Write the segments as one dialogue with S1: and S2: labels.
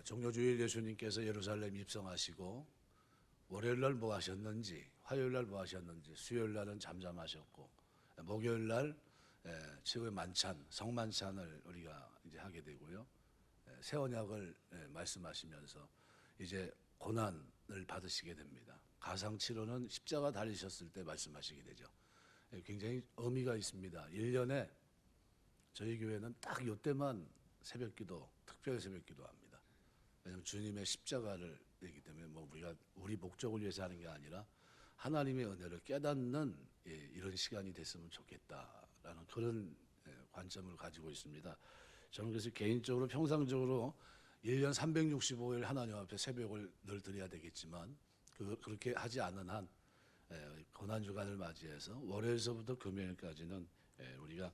S1: 종료주일 예수님께서 예루살렘 입성하시고 월요일 날 뭐 하셨는지, 화요일 날 뭐 하셨는지, 수요일 날은 잠잠하셨고, 목요일 날 최후의 만찬, 성만찬을 우리가 이제 하게 되고요. 새 언약을 말씀하시면서 이제 고난을 받으시게 됩니다. 가상 치료는 십자가 달리셨을 때 말씀하시게 되죠. 굉장히 의미가 있습니다. 1년에 저희 교회는 딱 이때만 새벽기도, 특별 새벽기도 합니다. 왜냐하면 주님의 십자가를 얘기 때문에 뭐 우리가 우리 목적을 위해서 하는 게 아니라 하나님의 은혜를 깨닫는 이런 시간이 됐으면 좋겠다라는 그런 관점을 가지고 있습니다. 저는 그래서 개인적으로 평상적으로 1년 365일 하나님 앞에 새벽을 늘 드려야 되겠지만 그렇게 하지 않는 한 고난주간을 맞이해서 월요일서부터 금요일까지는 우리가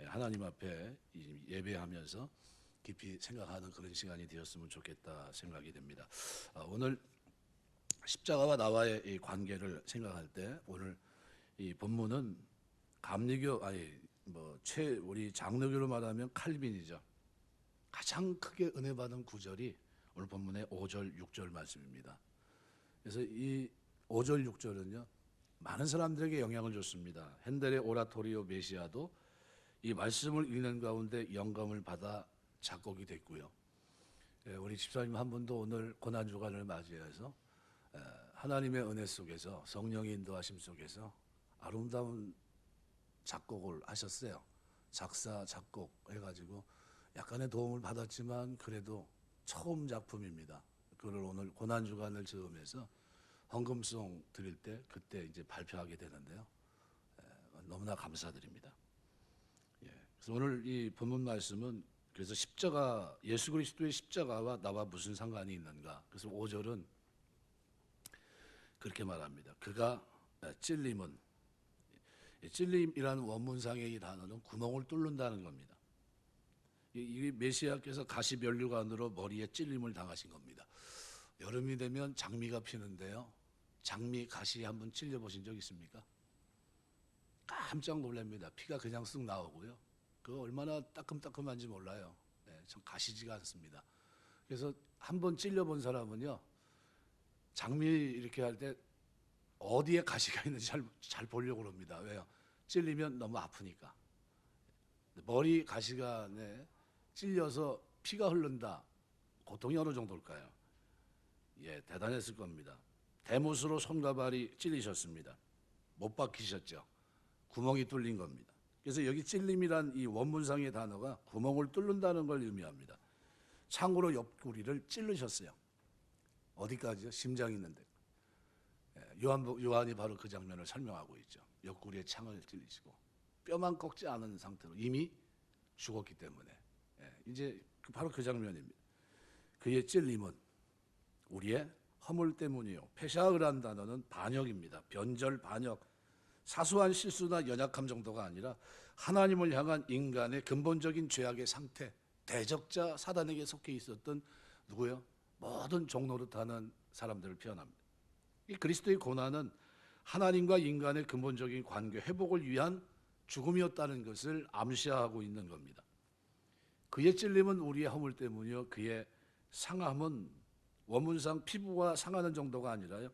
S1: 하나님 앞에 예배하면서 깊이 생각하는 그런 시간이 되었으면 좋겠다 생각이 됩니다. 오늘 십자가와 나와의 이 관계를 생각할 때 오늘 이 본문은 감리교 우리 장로교로 말하면 칼빈이죠. 가장 크게 은혜 받은 구절이 오늘 본문의 5절 6절 말씀입니다. 그래서 이 5절 6절은요 많은 사람들에게 영향을 줬습니다. 핸델의 오라토리오 메시아도 이 말씀을 읽는 가운데 영감을 받아 작곡이 됐고요. 우리 집사님 한 분도 오늘 고난주간을 맞이해서 하나님의 은혜 속에서 성령의 인도하심 속에서 아름다운 작곡을 하셨어요. 작사, 작곡 해가지고 약간의 도움을 받았지만 그래도 처음 작품입니다. 그걸 오늘 고난주간을 즈음해서 헌금송 드릴 때 그때 이제 발표하게 되는데요. 너무나 감사드립니다. 그래서 오늘 이 본문 말씀은 그래서 십자가, 예수 그리스도의 십자가와 나와 무슨 상관이 있는가? 그래서 5절은 그렇게 말합니다. 그가 찔림은, 찔림이라는 원문상의 이 단어는 구멍을 뚫는다는 겁니다. 이 메시아께서 가시면류관으로 머리에 찔림을 당하신 겁니다. 여름이 되면 장미가 피는데요. 장미 가시에 한번 찔려 보신 적 있습니까? 깜짝 놀랍니다. 피가 그냥 쓱 나오고요. 그 얼마나 따끔따끔한지 몰라요. 참 가시지가 않습니다. 그래서 한번 찔려본 사람은요, 장미 이렇게 할 때 어디에 가시가 있는지 잘 보려고 합니다. 왜요? 찔리면 너무 아프니까. 머리 가시가 찔려서 피가 흐른다. 고통이 어느 정도일까요? 대단했을 겁니다. 대못으로 손과 발이 찔리셨습니다. 못 박히셨죠. 구멍이 뚫린 겁니다. 그래서 여기 찔림이란 이 원문상의 단어가 구멍을 뚫는다는 걸 의미합니다. 창으로 옆구리를 찔르셨어요. 어디까지요? 심장 있는데. 요한이 바로 그 장면을 설명하고 있죠. 옆구리에 창을 찔리시고 뼈만 꺾지 않은 상태로 이미 죽었기 때문에 이제 바로 그 장면입니다. 그의 찔림은 우리의 허물 때문이요. 페샤흐란 단어는 반역입니다. 변절, 반역. 사소한 실수나 연약함 정도가 아니라 하나님을 향한 인간의 근본적인 죄악의 상태, 대적자 사단에게 속해 있었던 누구요? 모든 종노릇하는 사람들을 표현합니다. 이 그리스도의 고난은 하나님과 인간의 근본적인 관계 회복을 위한 죽음이었다는 것을 암시하고 있는 겁니다. 그의 찔림은 우리의 허물 때문이요. 그의 상함은 원문상 피부가 상하는 정도가 아니라요.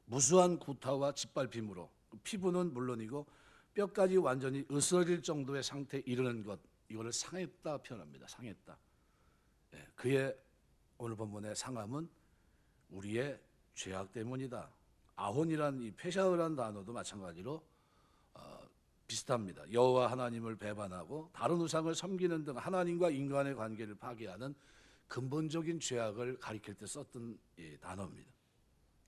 S1: 무수한 구타와 짓밟힘으로 피부는 물론이고 뼈까지 완전히 으스러질 정도의 상태에 이르는 것, 이거를 상했다 표현합니다. 상했다. 그의 오늘 본문의 상함은 우리의 죄악 때문이다. 아혼이란 이 페샤흐란 단어도 마찬가지로 비슷합니다. 여호와 하나님을 배반하고 다른 우상을 섬기는 등 하나님과 인간의 관계를 파괴하는 근본적인 죄악을 가리킬 때 썼던 단어입니다.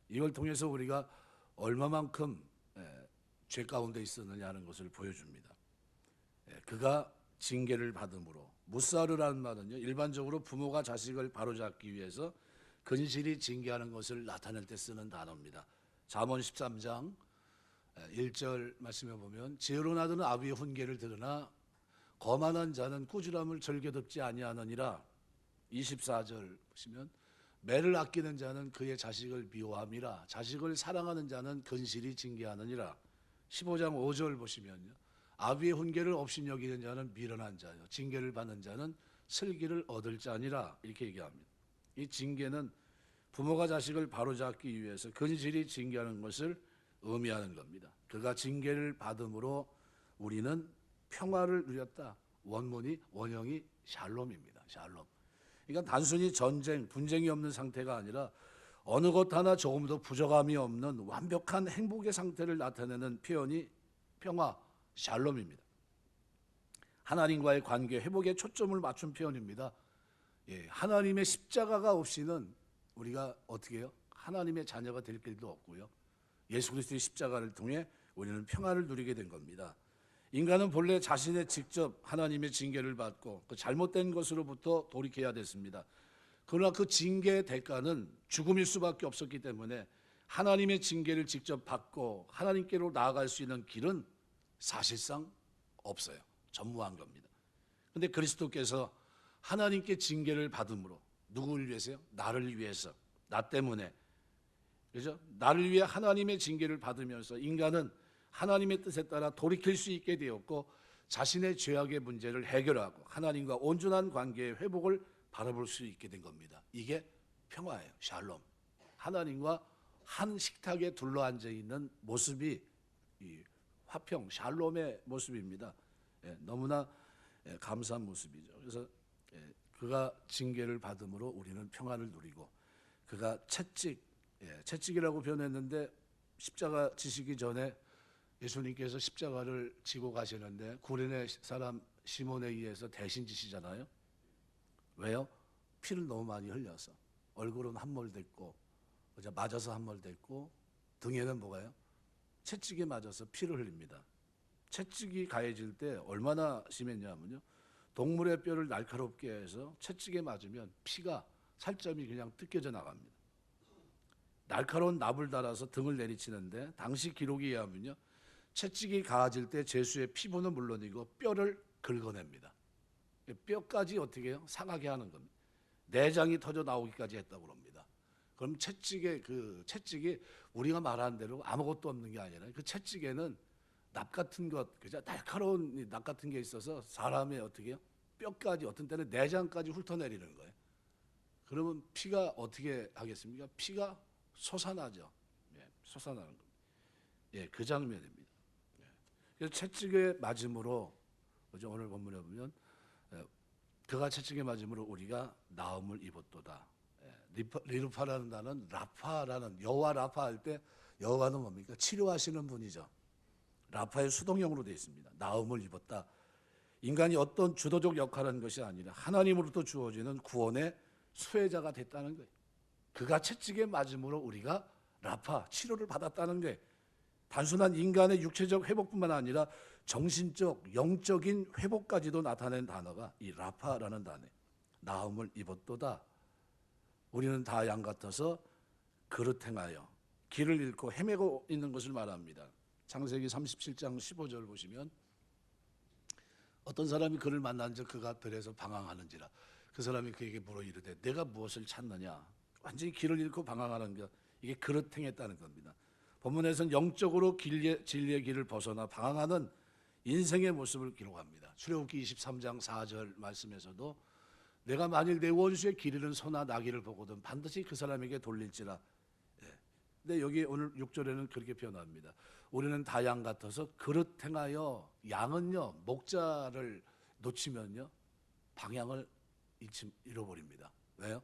S1: 이걸 통해서 우리가 얼마만큼 죄 가운데 있었느냐는 것을 보여줍니다. 그가 징계를 받음으로, 무사르라는 말은요, 일반적으로 부모가 자식을 바로잡기 위해서 근실이 징계하는 것을 나타낼 때 쓰는 단어입니다. 잠언 13장 1절 말씀해 보면 지혜로 나드는 아비의 훈계를 들으나 거만한 자는 꾸지람을 절개 듣지 아니하느니라. 24절 보시면 매를 아끼는 자는 그의 자식을 미워함이라. 자식을 사랑하는 자는 근실이 징계하느니라. 15장 5절 보시면요, 아비의 훈계를 업신여기는 자는 미련한 자요, 징계를 받는 자는 슬기를 얻을 자니라 이렇게 얘기합니다. 이 징계는 부모가 자식을 바로잡기 위해서 근실히 징계하는 것을 의미하는 겁니다. 그가 징계를 받음으로 우리는 평화를 누렸다. 원형이 샬롬입니다. 샬롬. 그러니까 단순히 전쟁, 분쟁이 없는 상태가 아니라 어느 것 하나 조금도 부족함이 없는 완벽한 행복의 상태를 나타내는 표현이 평화, 샬롬입니다. 하나님과의 관계 회복에 초점을 맞춘 표현입니다. 하나님의 십자가가 없이는 우리가 어떻게 해요? 하나님의 자녀가 될 길도 없고요. 예수 그리스도의 십자가를 통해 우리는 평화를 누리게 된 겁니다. 인간은 본래 자신의 직접 하나님의 징계를 받고 그 잘못된 것으로부터 돌이켜야 됐습니다. 그러나 그 징계의 대가는 죽음일 수밖에 없었기 때문에 하나님의 징계를 직접 받고 하나님께로 나아갈 수 있는 길은 사실상 없어요. 전무한 겁니다. 그런데 그리스도께서 하나님께 징계를 받음으로 누구를 위해서요? 나를 위해서, 나 때문에, 그죠? 나를 위해 하나님의 징계를 받으면서 인간은 하나님의 뜻에 따라 돌이킬 수 있게 되었고 자신의 죄악의 문제를 해결하고 하나님과 온전한 관계의 회복을 바라볼 수 있게 된 겁니다. 이게 평화예요. 샬롬. 하나님과 한 식탁에 둘러앉아 있는 모습이 이 화평, 샬롬의 모습입니다. 너무나 감사한 모습이죠. 그래서 그가 징계를 받음으로 우리는 평화를 누리고 그가 채찍이라고 표현했는데 십자가 지시기 전에 예수님께서 십자가를 지고 가시는데 구레네 사람 시몬에 의해서 대신 지시잖아요. 왜요? 피를 너무 많이 흘려서 얼굴은 함몰됐고 맞아서 함몰됐고 등에는 뭐가요? 채찍에 맞아서 피를 흘립니다. 채찍이 가해질 때 얼마나 심했냐면요. 동물의 뼈를 날카롭게 해서 채찍에 맞으면 피가 살점이 그냥 뜯겨져 나갑니다. 날카로운 납을 달아서 등을 내리치는데 당시 기록에 의하면요. 채찍이 가해질 때 제수의 피부는 물론이고 뼈를 긁어냅니다. 뼈까지 어떻게 해요? 상하게 하는 겁니다. 내장이 터져 나오기까지 했다고 합니다. 그럼 채찍이 우리가 말하는 대로 아무것도 없는 게 아니라 그 채찍에는 납 같은 것, 그죠? 날카로운 납 같은 게 있어서 사람의 어떻게 해요? 뼈까지 어떤 때는 내장까지 훑어내리는 거예요. 그러면 피가 어떻게 하겠습니까? 피가 솟아나죠. 솟아나는 겁니다. 그 장면입니다. 그래서 채찍에 맞음으로 오늘 본문에 보면 그가 채찍에 맞음으로 우리가 나음을 입었도다. 리루파라는 단어는 라파라는 여호와 라파 할 때 여호와는 뭡니까? 치료하시는 분이죠. 라파의 수동형으로 되어 있습니다. 나음을 입었다. 인간이 어떤 주도적 역할을 하는 것이 아니라 하나님으로부터 주어지는 구원의 수혜자가 됐다는 거예요. 그가 채찍에 맞음으로 우리가 라파, 치료를 받았다는 거예요. 단순한 인간의 육체적 회복뿐만 아니라 정신적, 영적인 회복까지도 나타낸 단어가 이 라파라는 단어예요. 나음을 입었도다. 우리는 다 양 같아서 그릇 행하여 길을 잃고 헤매고 있는 것을 말합니다. 창세기 37장 15절 보시면 어떤 사람이 그를 만난 적 그가 들에서 방황하는지라 그 사람이 그에게 물어 이르되 내가 무엇을 찾느냐. 완전히 길을 잃고 방황하는 것, 이게 그릇 행했다는 겁니다. 본문에서는 영적으로 진리의 길을 벗어나 방황하는 인생의 모습을 기록합니다. 출애굽기 23장 4절 말씀에서도 내가 만일 내 원수의 길 잃은 소나 나귀를 보거든 반드시 그 사람에게 돌릴지라. 근데 여기 오늘 6절에는 그렇게 표현합니다. 우리는 다 양 같아서 그릇 행하여, 양은요 목자를 놓치면요 방향을 잃어버립니다. 왜요?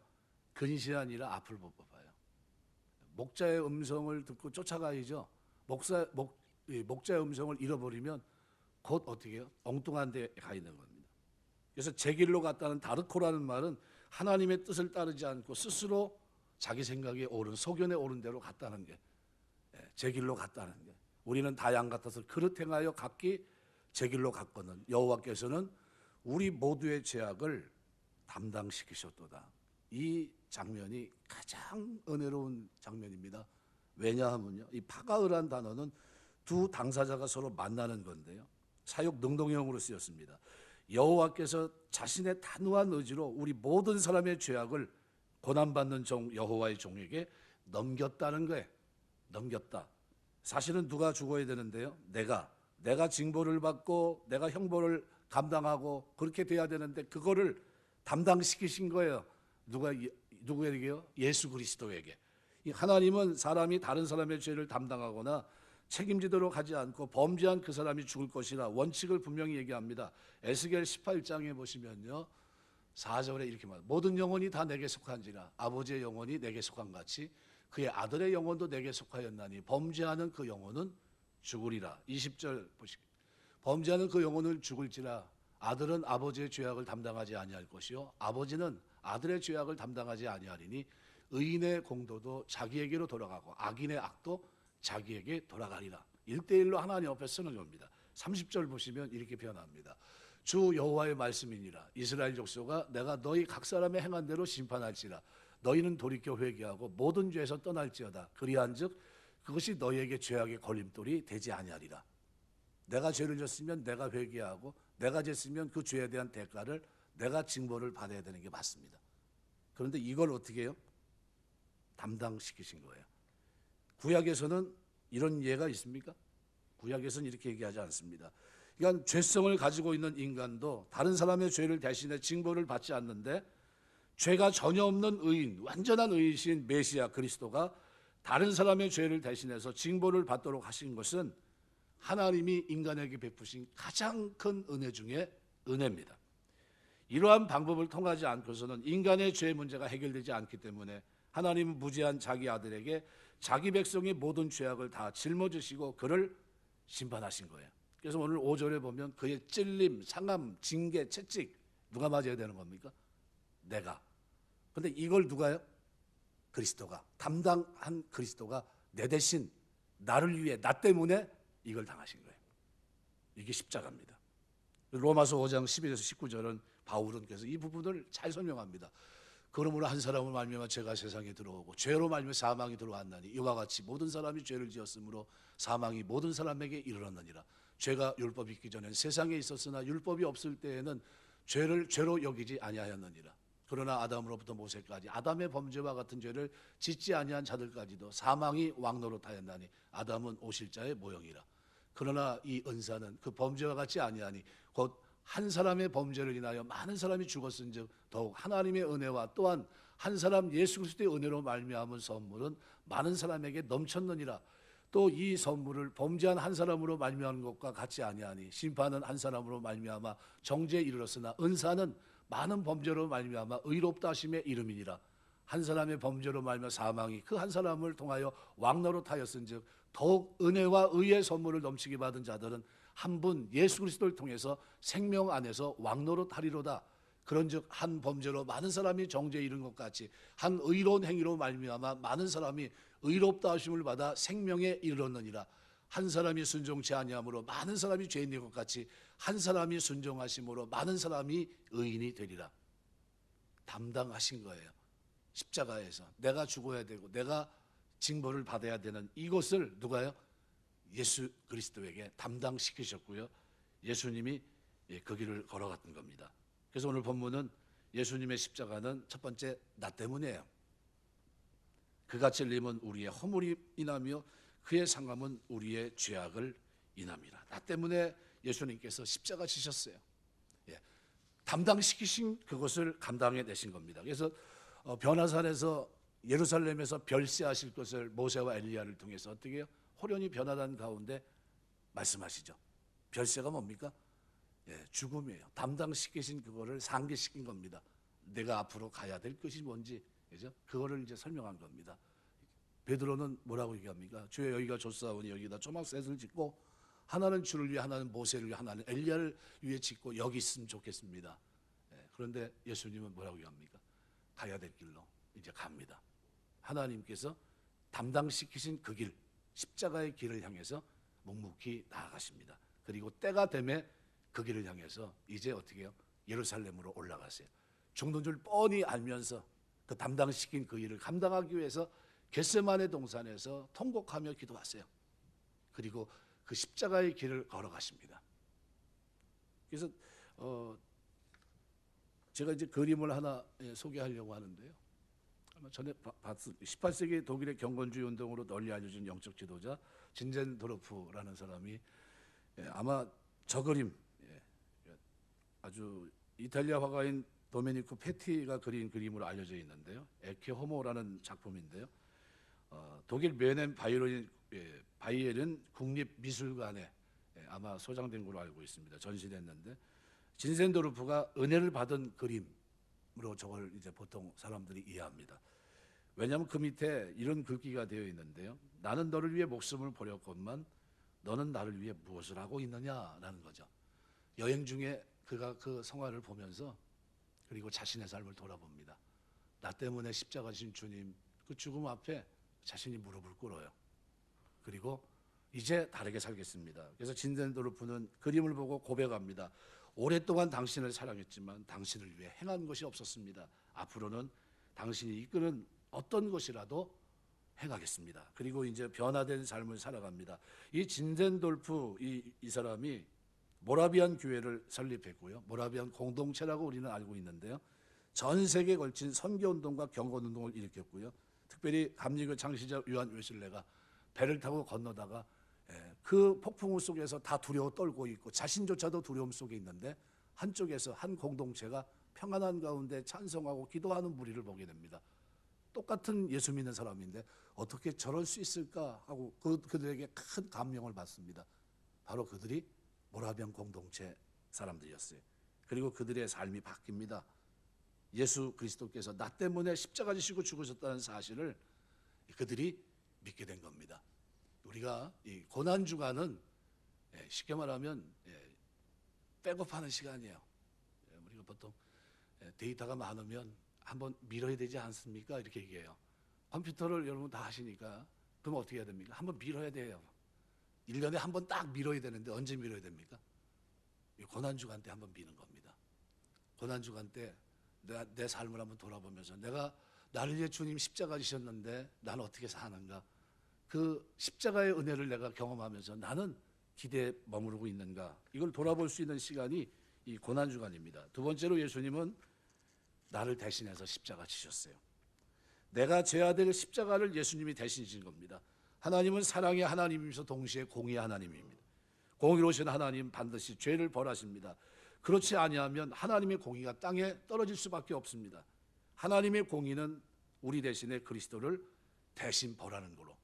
S1: 근시이 아니라 앞을 못 봐요. 목자의 음성을 듣고 쫓아가야죠. 목자의 음성을 잃어버리면 곧 어떻게 해요? 엉뚱한 데 가 있는 겁니다. 그래서 제 길로 갔다는 다르코라는 말은 하나님의 뜻을 따르지 않고 스스로 자기 생각에 옳은 소견에 옳은 대로 갔다는 게, 제 길로 갔다는 게. 우리는 다 양 같아서 그릇 행하여 각기 제 길로 갔거든 여호와께서는 우리 모두의 죄악을 담당시키셨도다. 이 장면이 가장 은혜로운 장면입니다. 왜냐하면요, 이 파가으란 단어는 두 당사자가 서로 만나는 건데요, 사역 능동형으로 쓰였습니다. 여호와께서 자신의 단호한 의지로 우리 모든 사람의 죄악을 고난받는 종 여호와의 종에게 넘겼다는 거예요. 넘겼다. 사실은 누가 죽어야 되는데요, 내가 징벌을 받고 내가 형벌을 감당하고 그렇게 돼야 되는데 그거를 담당시키신 거예요. 누구에게요? 예수 그리스도에게. 이 하나님은 사람이 다른 사람의 죄를 담당하거나 책임지도록 하지 않고 범죄한 그 사람이 죽을 것이라 원칙을 분명히 얘기합니다. 에스겔 18장에 보시면요, 4절에 이렇게 말합니다. 모든 영혼이 다 내게 속한지라 아버지의 영혼이 내게 속한 같이 그의 아들의 영혼도 내게 속하였나니 범죄하는 그 영혼은 죽으리라. 20절 보시기. 범죄하는 그 영혼을 죽을지라 아들은 아버지의 죄악을 담당하지 아니할 것이요 아버지는 아들의 죄악을 담당하지 아니하리니 의인의 공도도 자기에게로 돌아가고 악인의 악도 자기에게 돌아가리라. 1대1로 하나님 앞에 쓰는 겁니다. 30절 보시면 이렇게 표현합니다. 주 여호와의 말씀이니라. 이스라엘 족속아 내가 너희 각 사람의 행한 대로 심판할지라. 너희는 돌이켜 회개하고 모든 죄에서 떠날지어다. 그리한즉 그것이 너희에게 죄악의 걸림돌이 되지 아니하리라. 내가 죄를 졌으면 내가 회개하고 내가 졌으면 그 죄에 대한 대가를 내가 징벌을 받아야 되는 게 맞습니다. 그런데 이걸 어떻게 해요? 담당시키신 거예요. 구약에서는 이런 예가 있습니까? 구약에서는 이렇게 얘기하지 않습니다. 그러니까 죄성을 가지고 있는 인간도 다른 사람의 죄를 대신해 징벌을 받지 않는데 죄가 전혀 없는 의인, 완전한 의이신 메시아 그리스도가 다른 사람의 죄를 대신해서 징벌을 받도록 하신 것은 하나님이 인간에게 베푸신 가장 큰 은혜 중에 은혜입니다. 이러한 방법을 통하지 않고서는 인간의 죄 문제가 해결되지 않기 때문에 하나님은 무지한 자기 아들에게 자기 백성의 모든 죄악을 다 짊어지시고 그를 심판하신 거예요. 그래서 오늘 5절에 보면 그의 찔림, 상함, 징계, 채찍 누가 맞아야 되는 겁니까? 내가. 근데 이걸 누가요? 그리스도가, 담당한 그리스도가 내 대신 나를 위해, 나 때문에 이걸 당하신 거예요. 이게 십자가입니다. 로마서 5장 11에서 19절은 바울은 그래서 이 부분을 잘 설명합니다. 그러므로 한 사람을 말미암아 죄가 세상에 들어오고 죄로 말미암아 사망이 들어왔나니 이와 같이 모든 사람이 죄를 지었으므로 사망이 모든 사람에게 이르렀느니라. 죄가 율법이 있기 전엔 세상에 있었으나 율법이 없을 때에는 죄를 죄로 여기지 아니하였느니라. 그러나 아담으로부터 모세까지 아담의 범죄와 같은 죄를 짓지 아니한 자들까지도 사망이 왕노릇하였나니 아담은 오실자의 모형이라. 그러나 이 은사는 그 범죄와 같지 아니하니 곧 한 사람의 범죄를 인하여 많은 사람이 죽었은즉 더욱 하나님의 은혜와 또한 한 사람 예수 그리스도의 은혜로 말미암은 선물은 많은 사람에게 넘쳤느니라. 또 이 선물을 범죄한 한 사람으로 말미암은 것과 같지 아니하니 심판은 한 사람으로 말미암아 정죄에 이르렀으나 은사는 많은 범죄로 말미암아 의롭다 하심의 이름이니라. 한 사람의 범죄로 말미암아 사망이 그 한 사람을 통하여 왕노릇하였은즉 더욱 은혜와 의의 선물을 넘치게 받은 자들은 한 분 예수 그리스도를 통해서 생명 안에서 왕노릇하리로다. 그런즉 한 범죄로 많은 사람이 정죄에 이른 것 같이 한 의로운 행위로 말미암아 많은 사람이 의롭다 하심을 받아 생명에 이르렀느니라. 한 사람이 순종치 아니함으로 많은 사람이 죄인인 것 같이 한 사람이 순종하심으로 많은 사람이 의인이 되리라. 담당하신 거예요. 십자가에서 내가 죽어야 되고 내가 징벌을 받아야 되는 이것을 누가요? 예수 그리스도에게 담당시키셨고요. 예수님이 그 길을 걸어갔던 겁니다. 그래서 오늘 본문은 예수님의 십자가는 첫 번째 나 때문이에요. 그가 찔림은 우리의 허물이 인하며 그의 상함은 우리의 죄악을 인함이라. 나 때문에 예수님께서 십자가 지셨어요. 담당시키신 그것을 감당해 내신 겁니다. 그래서 변화산에서 예루살렘에서 별세하실 것을 모세와 엘리야를 통해서 어떻게 해요? 호련히 변화된 가운데 말씀하시죠. 별세가 뭡니까? 죽음이에요. 담당시키신 그거를 상기시킨 겁니다. 내가 앞으로 가야 될 것이 뭔지, 그죠? 그거를 이제 설명한 겁니다. 베드로는 뭐라고 얘기합니까? 주여 여기가 좁사오니 여기다 조막셋을 짓고 하나는 주를 위해 하나는 모세를 위해 하나는 엘리야를 위해 짓고 여기 있으면 좋겠습니다. 그런데 예수님은 뭐라고 얘기합니까? 가야 될 길로 이제 갑니다. 하나님께서 담당시키신 그 길, 십자가의 길을 향해서 묵묵히 나아가십니다. 그리고 때가 되면 그 길을 향해서 이제 어떻게 해요? 예루살렘으로 올라가세요. 죽는 줄 뻔히 알면서 그 담당시킨 그 일을 감당하기 위해서 겟세마네 동산에서 통곡하며 기도하세요. 그리고 그 십자가의 길을 걸어가십니다. 그래서 제가 이제 그림을 하나 소개하려고 하는데요. 아마 전에 봤습니다. 18세기 독일의 경건주의 운동으로 널리 알려진 영적 지도자 진젠도르프라는 사람이 아마 저 그림, 아주 이탈리아 화가인 도메니코 페티가 그린 그림으로 알려져 있는데요. 에케 호모라는 작품인데요. 독일 뮌헨 바이에른 국립미술관에 아마 소장된 걸로 알고 있습니다. 전시됐는데 진센도르프가 은혜를 받은 그림으로 저걸 이제 보통 사람들이 이해합니다. 왜냐하면 그 밑에 이런 글귀가 되어 있는데요. 나는 너를 위해 목숨을 버렸건만 너는 나를 위해 무엇을 하고 있느냐라는 거죠. 여행 중에 그가 그 성화를 보면서 그리고 자신의 삶을 돌아봅니다. 나 때문에 십자가 지신 주님, 그 죽음 앞에 자신이 무릎을 꿇어요. 그리고 이제 다르게 살겠습니다. 그래서 진센도르프는 그림을 보고 고백합니다. 오랫동안 당신을 사랑했지만 당신을 위해 행한 것이 없었습니다. 앞으로는 당신이 이끄는 어떤 것이라도 행하겠습니다. 그리고 이제 변화된 삶을 살아갑니다. 이 진센돌프 이 사람이 모라비안 교회를 설립했고요. 모라비안 공동체라고 우리는 알고 있는데요. 전 세계에 걸친 선교운동과 경건운동을 일으켰고요. 특별히 감리교 창시자 요한 웨슬레가 배를 타고 건너다가 그 폭풍우 속에서 다 두려워 떨고 있고 자신조차도 두려움 속에 있는데 한쪽에서 한 공동체가 평안한 가운데 찬송하고 기도하는 무리를 보게 됩니다. 똑같은 예수 믿는 사람인데 어떻게 저럴 수 있을까 하고 그들에게 큰 감명을 받습니다. 바로 그들이 모라비안 공동체 사람들이었어요. 그리고 그들의 삶이 바뀝니다. 예수 그리스도께서 나 때문에 십자가 지시고 죽으셨다는 사실을 그들이 믿게 된 겁니다. 우리가 이 고난 주간은 쉽게 말하면 백업하는 시간이에요. 우리가 보통 데이터가 많으면 한번 밀어야 되지 않습니까? 이렇게 얘기해요. 컴퓨터를 여러분 다 하시니까 그럼 어떻게 해야 됩니까? 한번 밀어야 돼요. 1년에 한 번 딱 밀어야 되는데 언제 밀어야 됩니까? 고난주간 때 한번 미는 겁니다. 고난주간 때 내 삶을 한번 돌아보면서 내가 나를 위해 주님 십자가 지셨는데 나는 어떻게 사는가? 그 십자가의 은혜를 내가 경험하면서 나는 기대에 머무르고 있는가? 이걸 돌아볼 수 있는 시간이 이 고난주간입니다. 두 번째로 예수님은 나를 대신해서 십자가 지셨어요. 내가 져야 될 십자가를 예수님이 대신 지신 겁니다. 하나님은 사랑의 하나님이면서 동시에 공의의 하나님입니다. 공의로우신 하나님 반드시 죄를 벌하십니다. 그렇지 아니하면 하나님의 공의가 땅에 떨어질 수밖에 없습니다. 하나님의 공의는 우리 대신에 그리스도를 대신 벌하는 거로.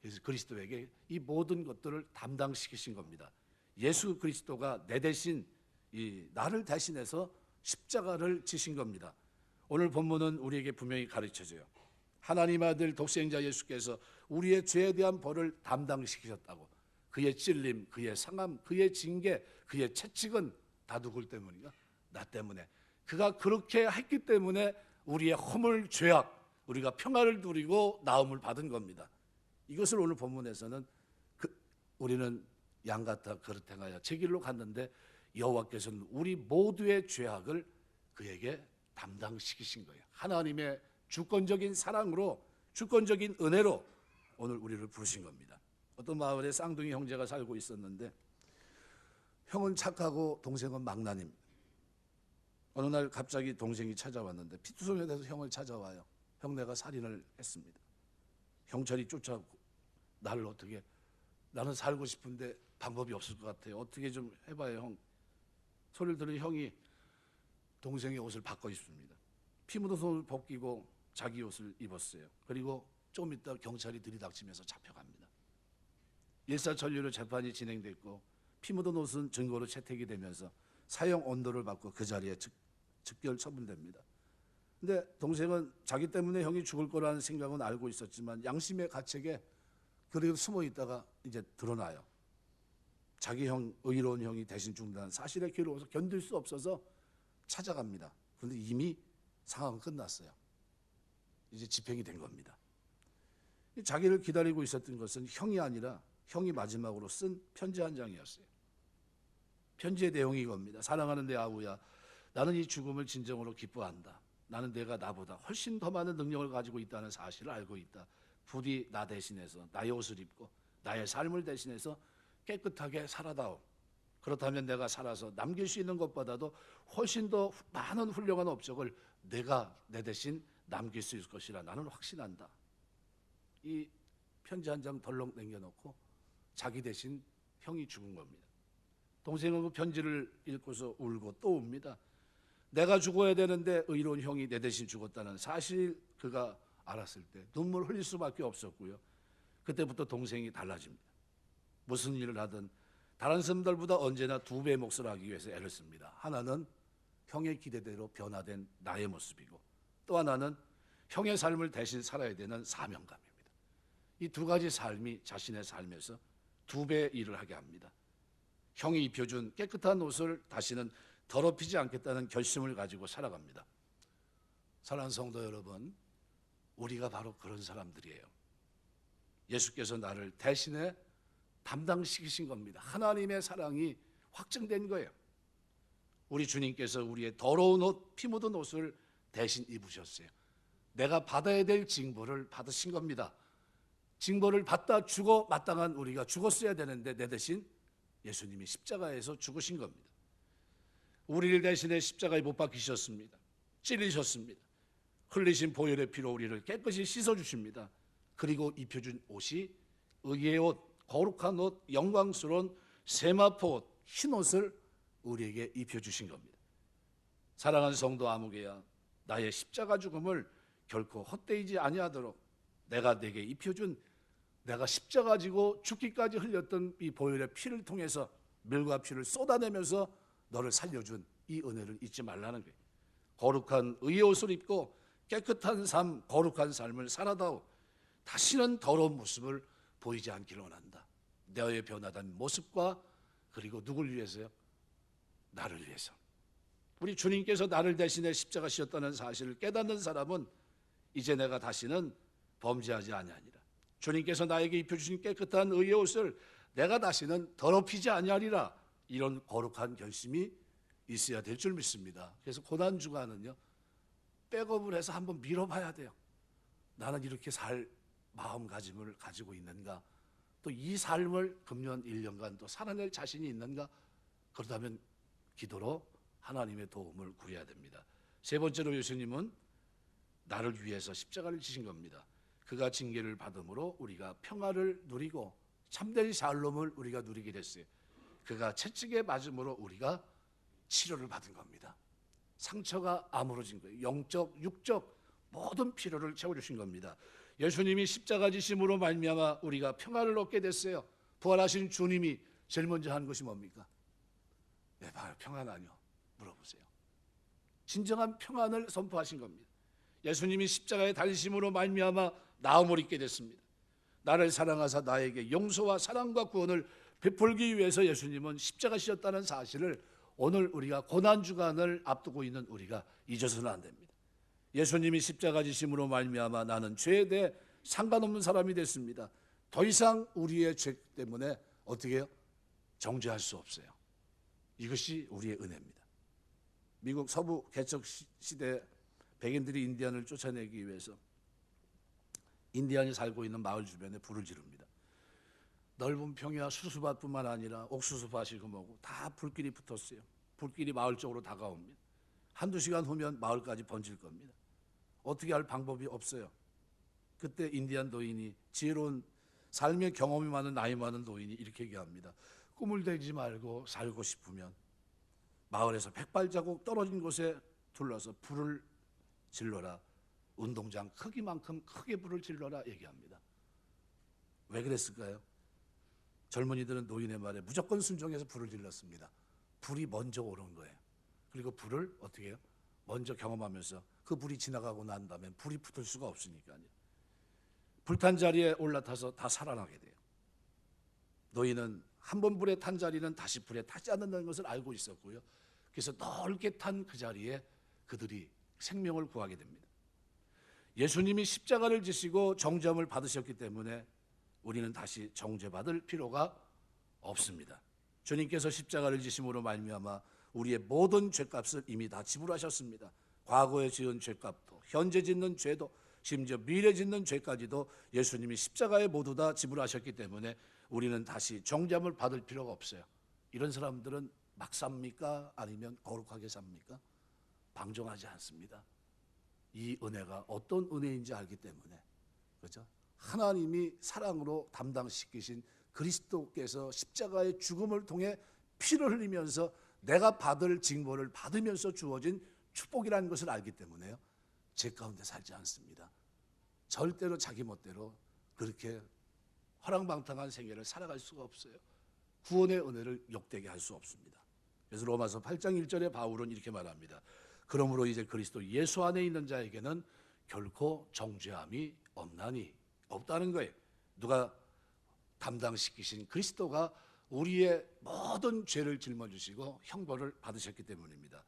S1: 그래서 그리스도에게 이 모든 것들을 담당시키신 겁니다. 예수 그리스도가 내 대신 나를 대신해서 십자가를 지신 겁니다. 오늘 본문은 우리에게 분명히 가르쳐줘요. 하나님 아들 독생자 예수께서 우리의 죄에 대한 벌을 담당시키셨다고. 그의 찔림, 그의 상함, 그의 징계, 그의 채찍은 다 누굴 때문인가? 나 때문에. 그가 그렇게 했기 때문에 우리의 허물, 죄악, 우리가 평화를 누리고 나음을 받은 겁니다. 이것을 오늘 본문에서는 우리는 양 같아 그릇 행하여 제 길로 갔는데 여호와께서는 우리 모두의 죄악을 그에게 담당시키신 거예요. 하나님의 주권적인 사랑으로, 주권적인 은혜로 오늘 우리를 부르신 겁니다. 어떤 마을에 쌍둥이 형제가 살고 있었는데 형은 착하고 동생은 망나님. 어느 날 갑자기 동생이 찾아왔는데 피투성이 돼서 형을 찾아와요. 형 내가 살인을 했습니다. 경찰이 쫓아오고 나를 어떻게, 나는 살고 싶은데 방법이 없을 것 같아요. 어떻게 좀 해봐요 형. 소리를 들은 형이 동생의 옷을 바꿔 입습니다. 피 묻은 옷을 벗기고 자기 옷을 입었어요. 그리고 좀 이따 경찰이 들이닥치면서 잡혀갑니다. 일사천리로 재판이 진행됐고 피 묻은 옷은 증거로 채택이 되면서 사형 언도를 받고 그 자리에 즉결 처분됩니다. 근데 동생은 자기 때문에 형이 죽을 거라는 생각은 알고 있었지만 양심의 가책에 그래도 숨어 있다가 이제 드러나요. 자기 형, 의로운 형이 대신 죽는다는 사실에 괴로워서 견딜 수 없어서 찾아갑니다. 그런데 이미 상황은 끝났어요. 이제 집행이 된 겁니다. 자기를 기다리고 있었던 것은 형이 아니라 형이 마지막으로 쓴 편지 한 장이었어요. 편지의 내용이 이겁니다. 사랑하는 내 아우야, 나는 이 죽음을 진정으로 기뻐한다. 나는 내가 나보다 훨씬 더 많은 능력을 가지고 있다는 사실을 알고 있다. 부디 나 대신해서 나의 옷을 입고 나의 삶을 대신해서 깨끗하게 살아다오. 그렇다면 내가 살아서 남길 수 있는 것보다도 훨씬 더 많은 훌륭한 업적을 내가 내 대신 남길 수 있을 것이라 나는 확신한다. 이 편지 한 장 덜렁 남겨놓고 자기 대신 형이 죽은 겁니다. 동생은 그 편지를 읽고서 울고 또 웁니다. 내가 죽어야 되는데 의로운 형이 내 대신 죽었다는 사실 그가 알았을 때 눈물 흘릴 수밖에 없었고요. 그때부터 동생이 달라집니다. 무슨 일을 하든 다른 사람들보다 언제나 2배의 몫을 하기 위해서 애를 씁니다. 하나는 형의 기대대로 변화된 나의 모습이고, 또 하나는 형의 삶을 대신 살아야 되는 사명감입니다. 이 두 가지 삶이 자신의 삶에서 2배의 일을 하게 합니다. 형이 입혀준 깨끗한 옷을 다시는 더럽히지 않겠다는 결심을 가지고 살아갑니다. 사랑하는 성도 여러분, 우리가 바로 그런 사람들이에요. 예수께서 나를 대신에 담당시키신 겁니다. 하나님의 사랑이 확증된 거예요. 우리 주님께서 우리의 더러운 옷, 피 묻은 옷을 대신 입으셨어요. 내가 받아야 될 징벌을 받으신 겁니다. 징벌을 받다 죽어 마땅한 우리가 죽었어야 되는데 내 대신 예수님이 십자가에서 죽으신 겁니다. 우리를 대신해 십자가에 못 박히셨습니다. 찔리셨습니다. 흘리신 보혈의 피로 우리를 깨끗이 씻어주십니다. 그리고 입혀준 옷이 의의 옷, 거룩한 옷, 영광스러운 세마포 옷, 흰 옷을 우리에게 입혀주신 겁니다. 사랑하는 성도 아무개야, 나의 십자가 죽음을 결코 헛되이지 아니하도록 내가 내게 입혀준, 내가 십자가 지고 죽기까지 흘렸던 이 보혈의 피를 통해서 물과 피를 쏟아내면서 너를 살려준 이 은혜를 잊지 말라는 거예요. 거룩한 의의 옷을 입고 깨끗한 삶, 거룩한 삶을 살아다오. 다시는 더러운 모습을 보이지 않기를 원한다. 너의 변화된 모습과, 그리고 누굴 위해서요? 나를 위해서. 우리 주님께서 나를 대신해 십자가 지셨다는 사실을 깨닫는 사람은 이제 내가 다시는 범죄하지 아니하니라. 주님께서 나에게 입혀주신 깨끗한 의의 옷을 내가 다시는 더럽히지 아니하리라. 이런 거룩한 결심이 있어야 될 줄 믿습니다. 그래서 고난주간은요, 백업을 해서 한번 밀어봐야 돼요. 나는 이렇게 살 마음가짐을 가지고 있는가? 또 이 삶을 금년 1년간 또 살아낼 자신이 있는가? 그렇다면 기도로 하나님의 도움을 구해야 됩니다. 세 번째로 예수님은 나를 위해서 십자가를 지신 겁니다. 그가 징계를 받음으로 우리가 평화를 누리고 참된 샬롬을 우리가 누리게 됐어요. 그가 채찍에 맞음으로 우리가 치료를 받은 겁니다. 상처가 아물어진 거예요. 영적, 육적 모든 필요를 채워주신 겁니다. 예수님이 십자가 지심으로 말미암아 우리가 평화를 얻게 됐어요. 부활하신 주님이 제일 먼저 한 것이 뭡니까? 네, 바로 평안하뇨? 물어보세요. 진정한 평안을 선포하신 겁니다. 예수님이 십자가에 달리심으로 말미암아 나음을 입게 됐습니다. 나를 사랑하사 나에게 용서와 사랑과 구원을 베풀기 위해서 예수님은 십자가 지셨다는 사실을 오늘 우리가 고난주간을 앞두고 있는 우리가 잊어서는 안 됩니다. 예수님이 십자가 지심으로 말미암아 나는 죄에 대해 상관없는 사람이 됐습니다. 더 이상 우리의 죄 때문에 어떻게 해요? 정죄할 수 없어요. 이것이 우리의 은혜입니다. 미국 서부 개척 시대 백인들이 인디안을 쫓아내기 위해서 인디안이 살고 있는 마을 주변에 불을 지릅니다. 넓은 평야 수수밭뿐만 아니라 옥수수밭이 뭐고 다 불길이 붙었어요. 불길이 마을 쪽으로 다가옵니다. 한두 시간 후면 마을까지 번질 겁니다. 어떻게 할 방법이 없어요. 그때 인디안 노인이, 지혜로운 삶의 경험이 많은 나이 많은 노인이 이렇게 얘기합니다. 꿈을 대지 말고 살고 싶으면 마을에서 100발자국 떨어진 곳에 둘러서 불을 질러라. 운동장 크기만큼 크게 불을 질러라 얘기합니다. 왜 그랬을까요? 젊은이들은 노인의 말에 무조건 순종해서 불을 질렀습니다. 불이 먼저 오른 거예요. 그리고 불을 어떻게 해요? 먼저 경험하면서 그 불이 지나가고 난 다음에 불이 붙을 수가 없으니까요. 불탄 자리에 올라타서 다 살아나게 돼요. 노인은 한 번 불에 탄 자리는 다시 불에 타지 않는다는 것을 알고 있었고요. 그래서 넓게 탄 그 자리에 그들이 생명을 구하게 됩니다. 예수님이 십자가를 지시고 정죄함을 받으셨기 때문에 우리는 다시 정죄받을 필요가 없습니다. 주님께서 십자가를 지심으로 말미암아 우리의 모든 죄값을 이미 다 지불하셨습니다. 과거에 지은 죄값도, 현재 짓는 죄도, 심지어 미래 짓는 죄까지도 예수님이 십자가에 모두 다 지불하셨기 때문에 우리는 다시 정죄함을 받을 필요가 없어요. 이런 사람들은 막 삽니까? 아니면 거룩하게 삽니까? 방종하지 않습니다. 이 은혜가 어떤 은혜인지 알기 때문에, 그렇죠? 하나님이 사랑으로 담당시키신 그리스도께서 십자가의 죽음을 통해 피를 흘리면서 내가 받을 징벌을 받으면서 주어진 축복이라는 것을 알기 때문에요. 제 가운데 살지 않습니다. 절대로 자기 멋대로 그렇게 허랑방탕한 생애를 살아갈 수가 없어요. 구원의 은혜를 욕되게 할 수 없습니다. 그래서 로마서 8장 1절에 바울은 이렇게 말합니다. 그러므로 이제 그리스도 예수 안에 있는 자에게는 결코 정죄함이 없다는 거예요. 누가 담당시키신 그리스도가 우리의 모든 죄를 짊어지시고 형벌을 받으셨기 때문입니다.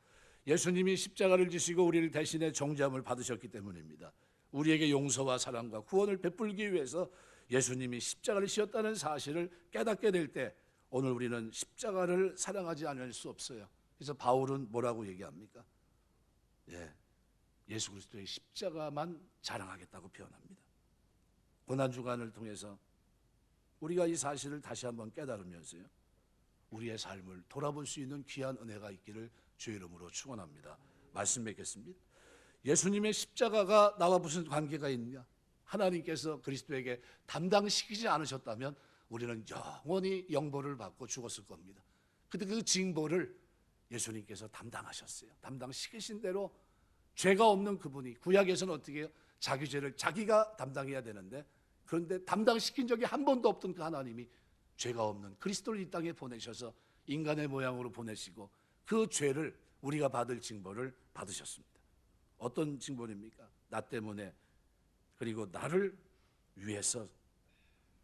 S1: 예수님이 십자가를 지시고 우리를 대신에 정죄함을 받으셨기 때문입니다. 우리에게 용서와 사랑과 구원을 베풀기 위해서 예수님이 십자가를 지었다는 사실을 깨닫게 될 때 오늘 우리는 십자가를 사랑하지 않을 수 없어요. 그래서 바울은 뭐라고 얘기합니까? 예수 그리스도의 십자가만 자랑하겠다고 표현합니다. 고난주간을 통해서 우리가 이 사실을 다시 한번 깨달으면서요, 우리의 삶을 돌아볼 수 있는 귀한 은혜가 있기를 주의 이름으로 축원합니다. 말씀 맺겠습니다. 예수님의 십자가가 나와 무슨 관계가 있느냐? 하나님께서 그리스도에게 담당시키지 않으셨다면 우리는 영원히 영벌을 받고 죽었을 겁니다. 근데 그 징벌을 예수님께서 담당하셨어요. 담당시키신 대로 죄가 없는 그분이, 구약에서는 어떻게 해요? 자기 죄를 자기가 담당해야 되는데, 그런데 담당시킨 적이 한 번도 없던 그 하나님이 죄가 없는 그리스도를 이 땅에 보내셔서 인간의 모양으로 보내시고 그 죄를 우리가 받을 징벌을 받으셨습니다. 어떤 징벌입니까? 나 때문에, 그리고 나를 위해서,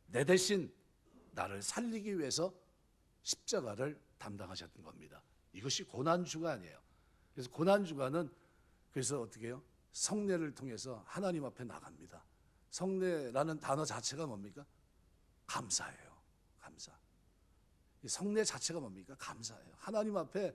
S1: 내 대신 나를 살리기 위해서 십자가를 담당하셨던 겁니다. 이것이 고난주간이에요. 그래서 고난주간은 그래서 어떻게 해요? 성례를 통해서 하나님 앞에 나갑니다. 성례라는 단어 자체가 뭡니까? 감사예요. 감사. 이 성례 자체가 뭡니까? 감사예요. 하나님 앞에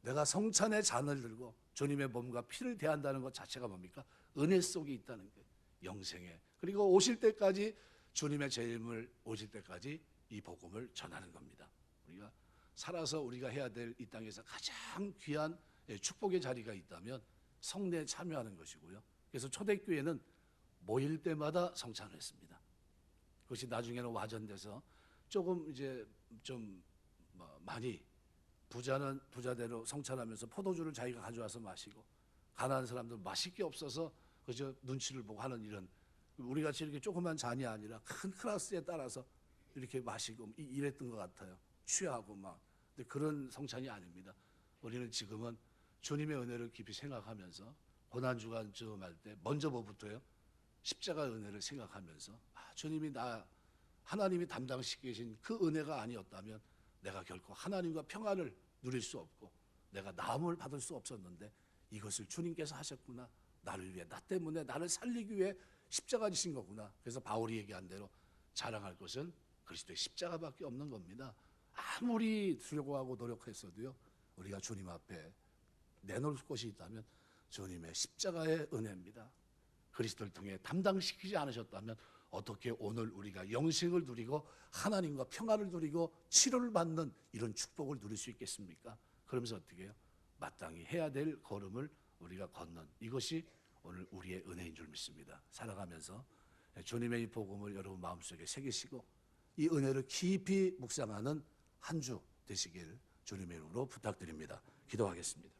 S1: 내가 성찬의 잔을 들고 주님의 몸과 피를 대한다는 것 자체가 뭡니까? 은혜 속에 있다는 거예요. 영생에. 그리고 오실 때까지, 주님의 재림을 오실 때까지 이 복음을 전하는 겁니다. 우리가 살아서 우리가 해야 될 이 땅에서 가장 귀한 축복의 자리가 있다면 성례에 참여하는 것이고요. 그래서 초대교회는 모일 때마다 성찬을 했습니다. 그것이 나중에는 와전돼서 조금 이제 좀 많이, 부자는 부자대로 성찬하면서 포도주를 자기가 가져와서 마시고, 가난한 사람들 마실 게 없어서 그저 눈치를 보고 하는 이런, 우리 같이 이렇게 조그만 잔이 아니라 큰 클래스에 따라서 이렇게 마시고 이랬던 것 같아요. 취하고 막. 근데 그런 성찬이 아닙니다. 우리는 지금은 주님의 은혜를 깊이 생각하면서 고난주간쯤 할 때 먼저 뭐부터요? 십자가의 은혜를 생각하면서, 주님이 하나님이 담당시키신 그 은혜가 아니었다면 내가 결코 하나님과 평안을 누릴 수 없고 내가 나음을 받을 수 없었는데 이것을 주님께서 하셨구나. 나를 위해, 나 때문에 나를 살리기 위해 십자가 지신 거구나. 그래서 바울이 얘기한 대로 자랑할 것은 그리스도의 십자가밖에 없는 겁니다. 아무리 수고하고 노력했어도요, 우리가 주님 앞에 내놓을 것이 있다면 주님의 십자가의 은혜입니다. 그리스도를 통해 담당시키지 않으셨다면 어떻게 오늘 우리가 영생을 누리고 하나님과 평안을 누리고 치료를 받는 이런 축복을 누릴 수 있겠습니까? 그러면서 어떻게 해요? 마땅히 해야 될 걸음을 우리가 걷는, 이것이 오늘 우리의 은혜인 줄 믿습니다. 살아가면서 주님의 이 복음을 여러분 마음속에 새기시고 이 은혜를 깊이 묵상하는 한 주 되시길 주님의 이름으로 부탁드립니다. 기도하겠습니다.